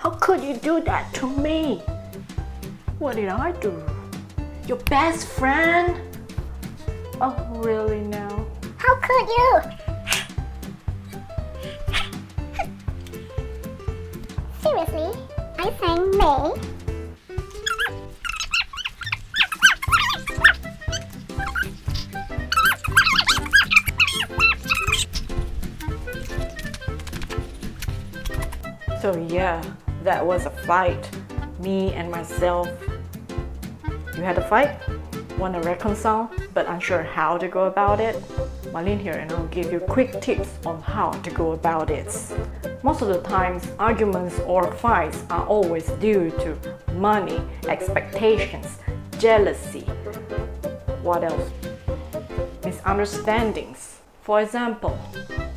How could you do that to me? What did I do? Your best friend? Oh, really now? How could you? Seriously? I sang May. So yeah, that was a fight. Me and myself. You had a fight? Want to reconcile but unsure how to go about it? Marlene here, and I'll give you quick tips on how to go about it. Most of the times, arguments or fights are always due to money, expectations, jealousy. What else? Misunderstandings. For example,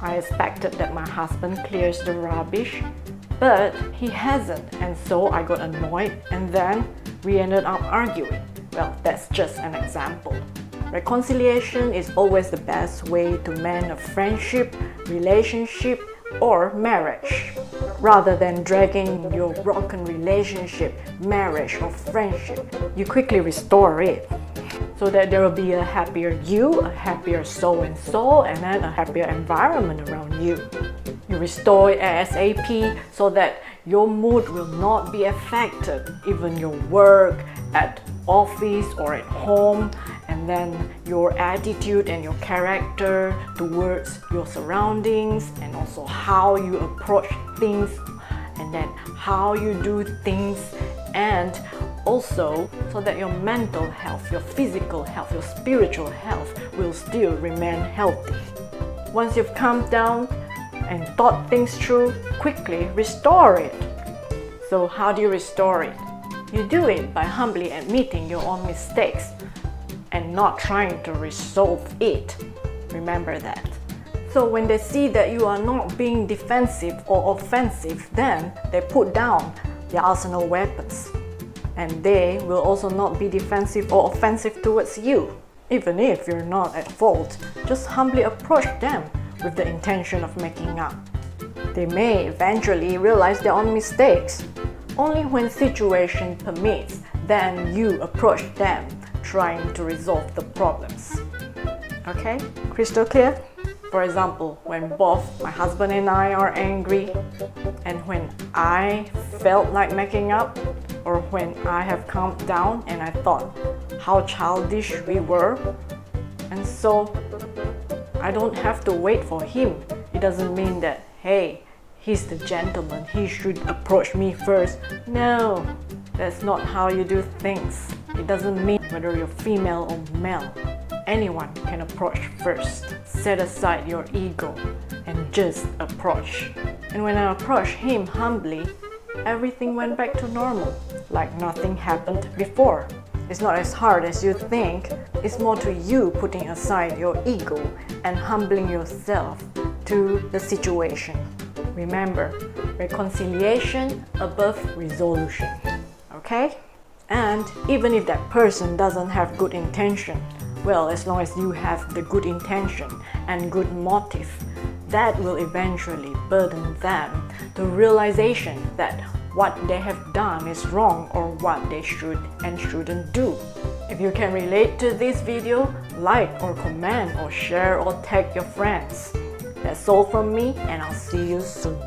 I expected that my husband clears the rubbish, but he hasn't, and so I got annoyed, and then we ended up arguing. Well, that's just an example. Reconciliation is always the best way to mend a friendship, relationship, or marriage. Rather than dragging your broken relationship, marriage, or friendship, you quickly restore it so that there will be a happier you, a happier so-and-so, and then a happier environment around you. You restore it ASAP so that your mood will not be affected, even your work, at office or at home, and then your attitude and your character towards your surroundings, and also how you approach things, and then how you do things, and also so that your mental health, your physical health, your spiritual health will still remain healthy. Once you've calmed down and thought things through, quickly restore it. So how do you restore it? You do it by humbly admitting your own mistakes and not trying to resolve it. Remember that. So when they see that you are not being defensive or offensive, then they put down their arsenal weapons. And they will also not be defensive or offensive towards you. Even if you're not at fault, just humbly approach them with the intention of making up. They may eventually realize their own mistakes. Only when situation permits, then you approach them, trying to resolve the problems. Okay? Crystal clear? For example, when both my husband and I are angry, and when I felt like making up, or when I have calmed down and I thought how childish we were, and so I don't have to wait for him. It doesn't mean that, hey, he's the gentleman, he should approach me first. No, that's not how you do things. It doesn't mean whether you're female or male. Anyone can approach first. Set aside your ego and just approach. And when I approached him humbly, everything went back to normal, like nothing happened before. It's not as hard as you think. It's more to you putting aside your ego and humbling yourself to the situation. Remember, reconciliation above resolution. Okay? And even if that person doesn't have good intention, well, as long as you have the good intention and good motive, that will eventually burden them to realization that what they have done is wrong or what they should and shouldn't do. If you can relate to this video, like or comment or share or tag your friends. That's all from me, and I'll see you soon.